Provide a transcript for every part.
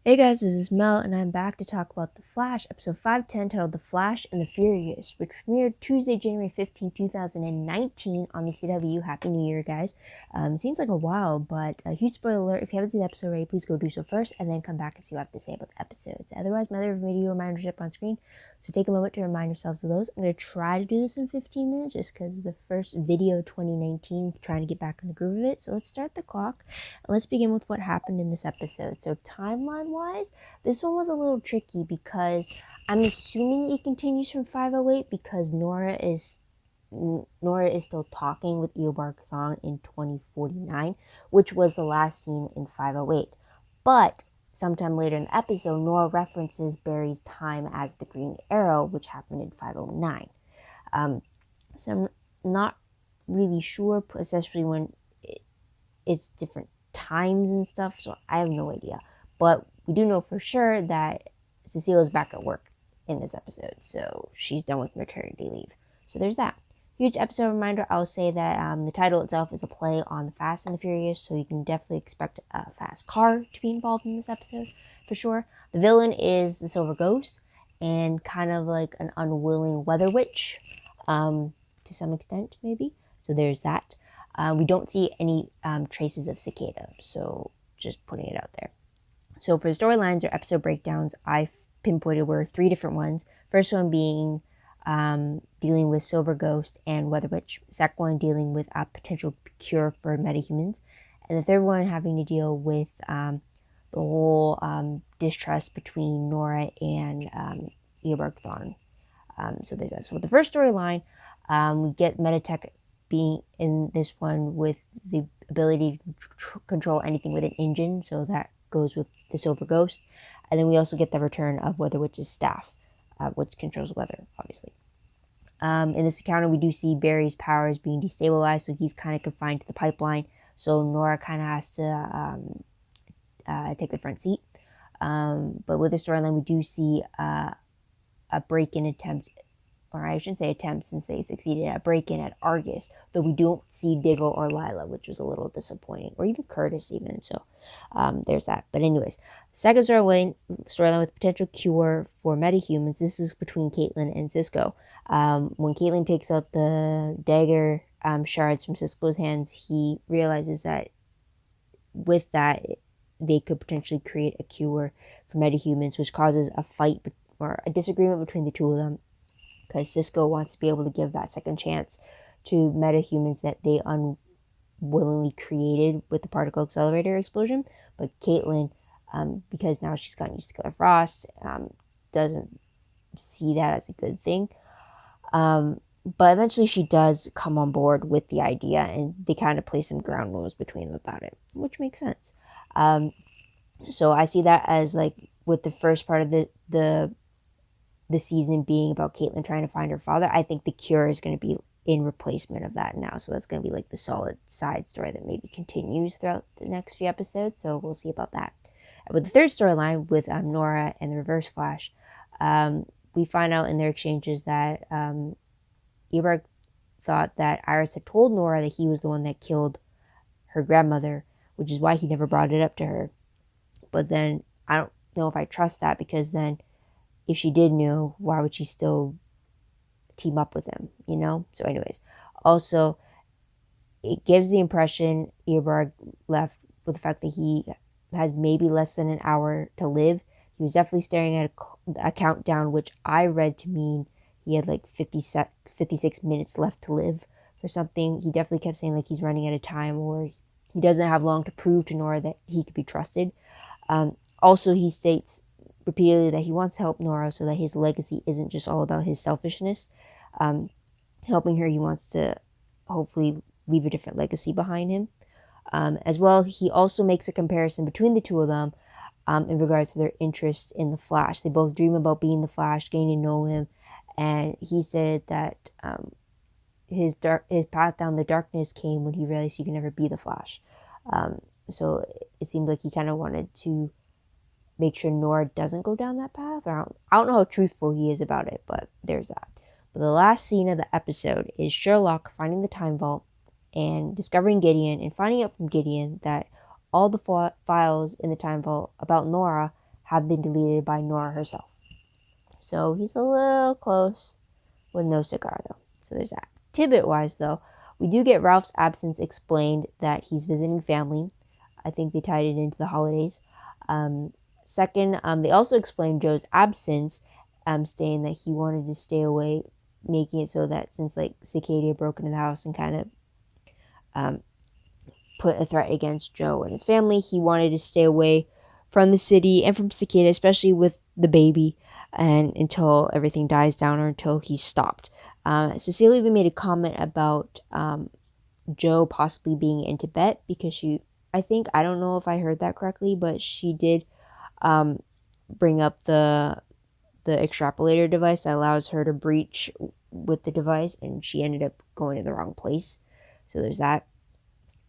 Hey guys, this is Mel, and I'm back to talk about The Flash, episode 510, titled The Flash and the Furious, which premiered Tuesday, January 15, 2019 on the CW. Happy New Year, guys. It seems like a while, but a huge spoiler alert. If you haven't seen the episode already, please go do so first, and then come back and see what I have to say about the episodes. Otherwise, my other video reminders are up on screen, so take a moment to remind yourselves of those. I'm going to try to do this in 15 minutes, just because it's the first video 2019, trying to get back in the groove of it. So let's start the clock. Let's begin with what happened in this episode. So timeline-wise, this one was a little tricky because I'm assuming it continues from 508 because Nora is still talking with Eobard Thawne in 2049, which was the last scene in 508. But sometime later in the episode, Nora references Barry's time as the Green Arrow, which happened in 509. So I'm not really sure, especially when it's different times and stuff, so I have no idea. But we do know for sure that Cecila's back at work in this episode, so she's done with maternity leave. So there's that. Huge episode reminder, I'll say that the title itself is a play on the Fast and the Furious, so you can definitely expect a fast car to be involved in this episode, for sure. The villain is the Silver Ghost, and kind of like an unwilling weather witch, to some extent, maybe. So there's that. We don't see any traces of Cicada, so just putting it out there. So for the storylines or episode breakdowns, I pinpointed were 3 different ones. First one being dealing with Silver Ghost and Weather Witch. Second one dealing with a potential cure for metahumans. And the third one having to deal with the whole distrust between Nora and Eobard Thawne. So there's that. So with the first storyline, we get Metatech being in this one with the ability to control anything with an engine, so that goes with the Silver Ghost. And then we also get the return of Weather Witch's staff, which controls weather, obviously. In this encounter, we do see Barry's powers being destabilized, so he's kind of confined to the pipeline, so Nora kind of has to take the front seat. But with the storyline, we do see a break-in attempt, or I shouldn't say attempt since they succeeded at a break-in at Argus, though we don't see Diggle or Lila, which was a little disappointing, or even Curtis even, so there's that. But anyways, second storyline with potential cure for metahumans. This is between Caitlin and Cisco. When Caitlin takes out the dagger shards from Cisco's hands, he realizes that with that, they could potentially create a cure for metahumans, which causes a fight or a disagreement between the two of them, because Cisco wants to be able to give that second chance to metahumans that they unwillingly created with the particle accelerator explosion. But Caitlin, because now she's gotten used to Killer Frost, doesn't see that as a good thing. But eventually she does come on board with the idea, and they kind of play some ground rules between them about it, which makes sense. So I see that as, like, with the first part of the season being about Caitlin trying to find her father, I think the cure is going to be in replacement of that now. So that's going to be like the solid side story that maybe continues throughout the next few episodes. So we'll see about that. With the third storyline with Nora and the Reverse Flash, we find out in their exchanges that Eobard thought that Iris had told Nora that he was the one that killed her grandmother, which is why he never brought it up to her. But then I don't know if I trust that, because then if she did know, why would she still team up with him, you know? So anyways, also, it gives the impression Eobard left with the fact that he has maybe less than an hour to live. He was definitely staring at a countdown, which I read to mean he had like 56 minutes left to live or something. He definitely kept saying like he's running out of time, or he doesn't have long to prove to Nora that he could be trusted. Also, he states repeatedly that he wants to help Nora so that his legacy isn't just all about his selfishness. Helping her, he wants to hopefully leave a different legacy behind him. As well, he also makes a comparison between the two of them in regards to their interest in the Flash. They both dream about being the Flash, getting to know him, and he said that his path down the darkness came when he realized he could never be the Flash. So it seemed like he kind of wanted to make sure Nora doesn't go down that path. I don't know how truthful he is about it, but there's that. But the last scene of the episode is Sherlock finding the time vault and discovering Gideon, and finding out from Gideon that all the files in the time vault about Nora have been deleted by Nora herself. So he's a little close with no cigar, though. So there's that. Tidbit-wise, though, we do get Ralph's absence explained that he's visiting family. I think they tied it into the holidays. Second, they also explained Joe's absence, stating that he wanted to stay away, making it so that since like Cicada broke into the house and kind of put a threat against Joe and his family, he wanted to stay away from the city and from Cicada, especially with the baby, and until everything dies down or until he stopped. Cecilia even made a comment about Joe possibly being in Tibet because I don't know if I heard that correctly, but she did bring up the extrapolator device that allows her to breach with the device, and she ended up going to the wrong place. So there's that.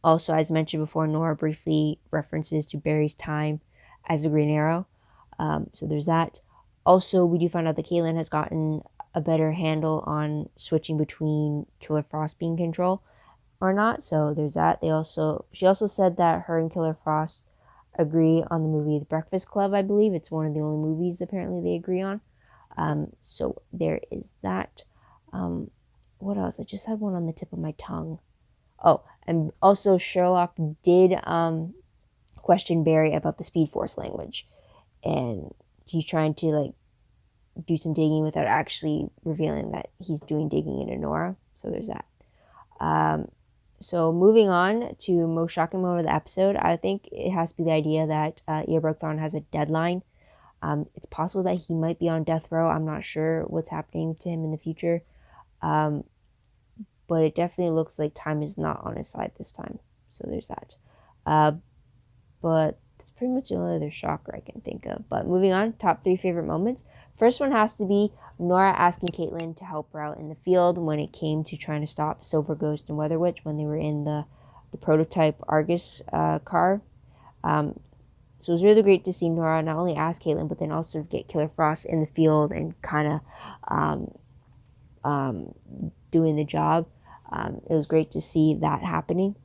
Also, as mentioned before, Nora briefly references to Barry's time as the Green Arrow. So there's that. Also, we do find out that Caitlin has gotten a better handle on switching between Killer Frost being control or not. So there's that. She also said that her and Killer Frost agree on the movie The Breakfast Club, I believe. It's one of the only movies apparently they agree on. So there is that. What else? I just had one on the tip of my tongue. Oh, and also Sherlock did question Barry about the Speed Force language, and he's trying to like do some digging without actually revealing that he's doing digging into Nora. So there's that. So moving on to most shocking moment of the episode, I think it has to be the idea that Eobard Thawne has a deadline. It's possible that he might be on death row. I'm not sure what's happening to him in the future. But it definitely looks like time is not on his side this time. So there's that. But that's pretty much the only other shocker I can think of. But moving on, top 3 favorite moments. First one has to be Nora asking Caitlin to help her out in the field when it came to trying to stop Silver Ghost and Weather Witch when they were in the prototype Argus car. So it was really great to see Nora not only ask Caitlin, but then also get Killer Frost in the field and kind of doing the job. It was great to see that happening.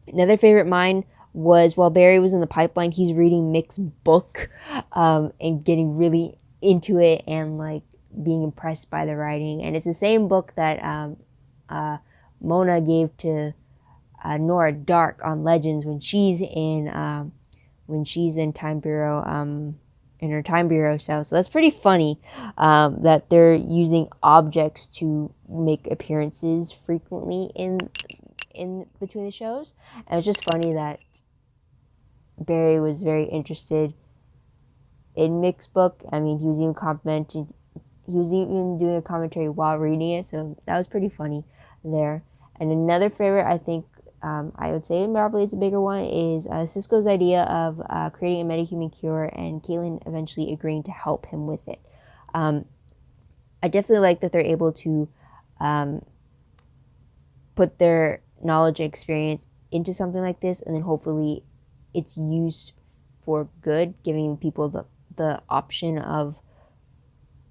Another favorite mine was while Barry was in the pipeline, he's reading Mick's book and getting really into it and like being impressed by the writing. And it's the same book that Mona gave to Nora Dark on Legends when she's in Time Bureau in her Time Bureau cell. So that's pretty funny that they're using objects to make appearances frequently in between the shows. And it's just funny that Barry was very interested in Mick's book. I mean, he was even doing a commentary while reading it, so that was pretty funny there. And another favorite, I think, I would say probably it's a bigger one, is Cisco's idea of creating a metahuman cure and Caitlin eventually agreeing to help him with it. I definitely like that they're able to put their knowledge and experience into something like this, and then hopefully it's used for good, giving people the option of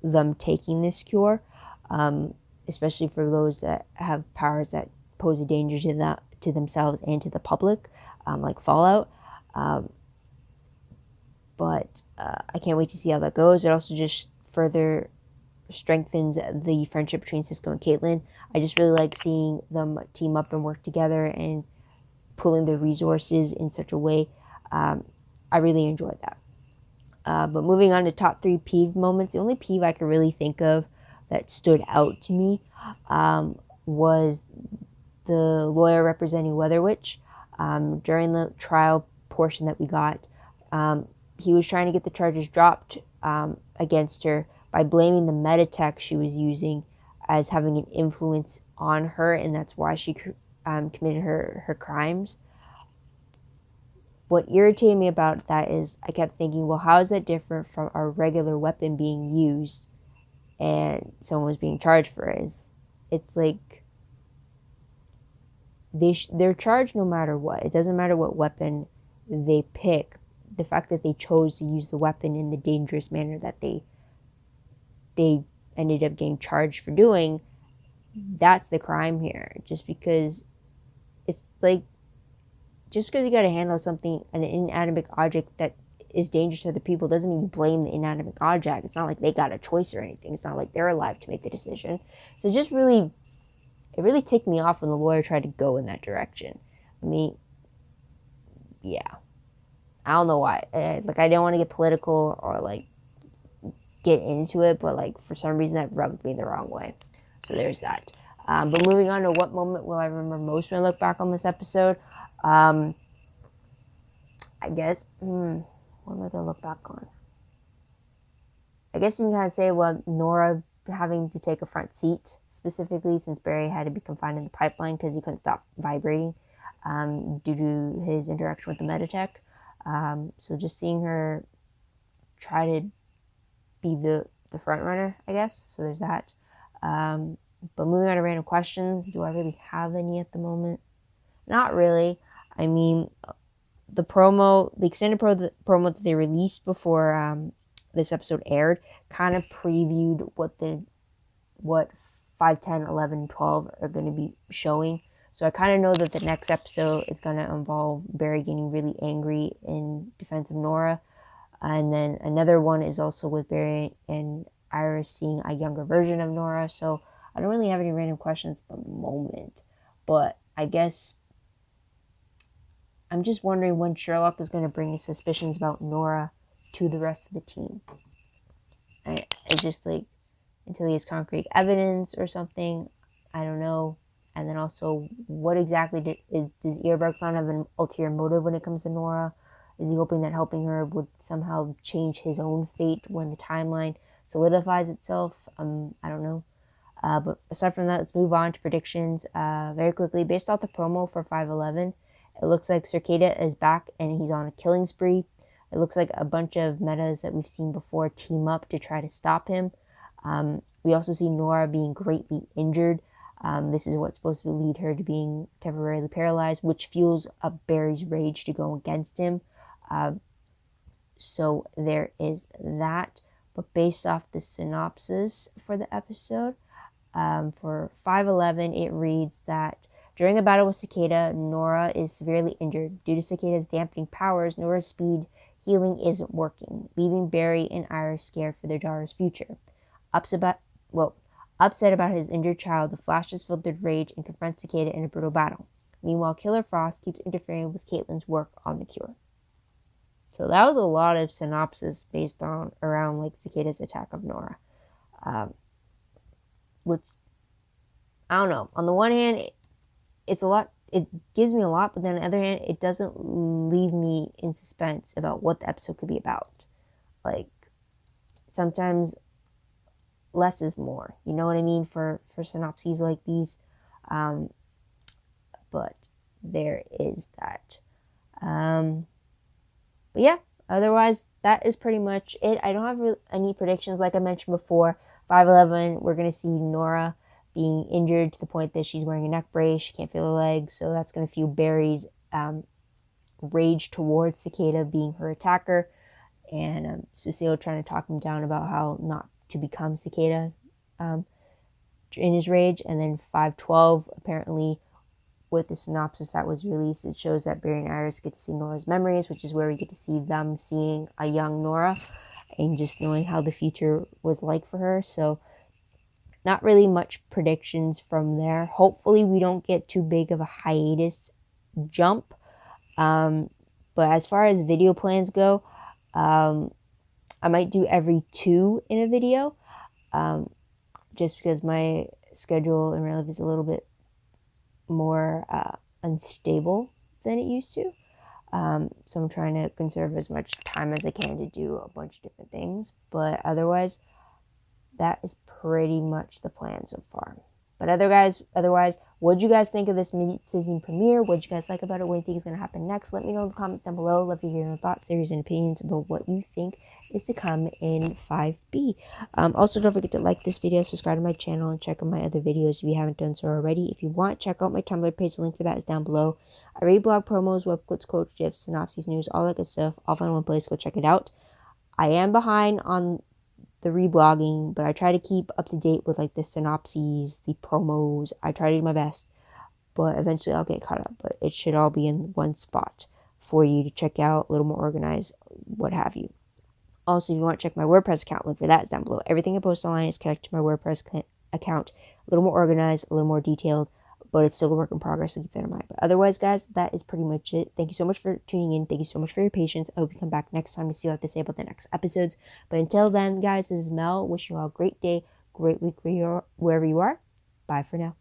them taking this cure, especially for those that have powers that pose a danger to themselves and to the public, like Fallout. But I can't wait to see how that goes. It also just further strengthens the friendship between Cisco and Caitlin. I just really like seeing them team up and work together and pulling their resources in such a way. I really enjoyed that. But moving on to top 3 peeve moments, the only peeve I could really think of that stood out to me was the lawyer representing Weather Witch. During the trial portion that we got, he was trying to get the charges dropped against her by blaming the metatech she was using as having an influence on her, and that's why she committed her crimes. What irritated me about that is I kept thinking, well, how is that different from a regular weapon being used and someone was being charged for it? It's like they're charged no matter what. It doesn't matter what weapon they pick. The fact that they chose to use the weapon in the dangerous manner that they ended up getting charged for doing, that's the crime here. Just because you got to handle something, an inanimate object that is dangerous to other people doesn't mean you blame the inanimate object. It's not like they got a choice or anything. It's not like they're alive to make the decision. So it really ticked me off when the lawyer tried to go in that direction. I mean, yeah. I don't know why. Like, I didn't want to get political or, like, get into it, but, like, for some reason that rubbed me the wrong way. So there's that. But moving on to what moment will I remember most when I look back on this episode? I guess, what am I going to look back on? I guess you can kind of say, well, Nora having to take a front seat, specifically since Barry had to be confined in the pipeline because he couldn't stop vibrating due to his interaction with the Meditech. So just seeing her try to be the front runner, I guess. So there's that. But moving on to random questions, do I really have any at the moment? Not really. I mean, the extended promo that they released before this episode aired kind of previewed what 5, 10, 11, 12 are going to be showing. So I kind of know that the next episode is going to involve Barry getting really angry in defense of Nora. And then another one is also with Barry and Iris seeing a younger version of Nora. So I don't really have any random questions at the moment. But I guess I'm just wondering when Sherlock is going to bring his suspicions about Nora to the rest of the team. It's just like, until he has concrete evidence or something, I don't know. And then also, what exactly does Eobard Clown have an ulterior motive when it comes to Nora? Is he hoping that helping her would somehow change his own fate when the timeline solidifies itself? I don't know. But aside from that, let's move on to predictions very quickly. Based off the promo for 511, it looks like Cicada is back and he's on a killing spree. It looks like a bunch of metas that we've seen before team up to try to stop him. We also see Nora being greatly injured. This is what's supposed to lead her to being temporarily paralyzed, which fuels up Barry's rage to go against him. So there is that. But based off the synopsis for the episode, for 511, it reads that during a battle with Cicada, Nora is severely injured. Due to Cicada's dampening powers, Nora's speed healing isn't working, leaving Barry and Iris scared for their daughter's future. Upset about his injured child, the Flash is filled with rage and confronts Cicada in a brutal battle. Meanwhile, Killer Frost keeps interfering with Caitlin's work on the cure. So that was a lot of synopsis based around like Cicada's attack of Nora. Which, I don't know. On the one hand, it's a lot. It gives me a lot, but then on the other hand, it doesn't leave me in suspense about what the episode could be about. Like, sometimes less is more. You know what I mean? For synopses like these. But there is that. But yeah, otherwise, that is pretty much it. I don't have any predictions. Like I mentioned before, 511, we're going to see Nora being injured to the point that she's wearing a neck brace. She can't feel her legs. So that's going to fuel Barry's rage towards Cicada being her attacker. And Cecile trying to talk him down about how not to become Cicada in his rage. And then 512, apparently, with the synopsis that was released, it shows that Barry and Iris get to see Nora's memories, which is where we get to see them seeing a young Nora and just knowing how the future was like for her. So not really much predictions from there. Hopefully we don't get too big of a hiatus jump. But as far as video plans go, I might do every 2 in a video, just because my schedule in real life is a little bit more unstable than it used to. So I'm trying to conserve as much time as I can to do a bunch of different things. But otherwise, that is pretty much the plan so far. But otherwise, what did you guys think of this mid-season premiere? What did you guys like about it? What do you think is going to happen next? Let me know in the comments down below. Love to hear your thoughts, theories, and opinions about what you think is to come in 5B. Also, don't forget to like this video, subscribe to my channel, and check out my other videos if you haven't done so already. If you want, check out my Tumblr page. The link for that is down below. I read blog promos, web clips, quotes, gifs, synopses, news, all that good stuff. All found in one place. Go check it out. I am behind on the reblogging, but I try to keep up to date with like the synopses, the promos. I try to do my best, but eventually I'll get caught up. But it should all be in one spot for you to check out, a little more organized, what have you. Also, if you want to check my WordPress account, link for that is down below. Everything I post online is connected to my WordPress account. A little more organized, a little more detailed, but it's still a work in progress, so keep that in mind. But otherwise, guys, that is pretty much it. Thank you so much for tuning in. Thank you so much for your patience. I hope you come back next time to see what I have to say about the next episodes. But until then, guys, this is Mel. Wishing you all a great day, great week wherever you are. Bye for now.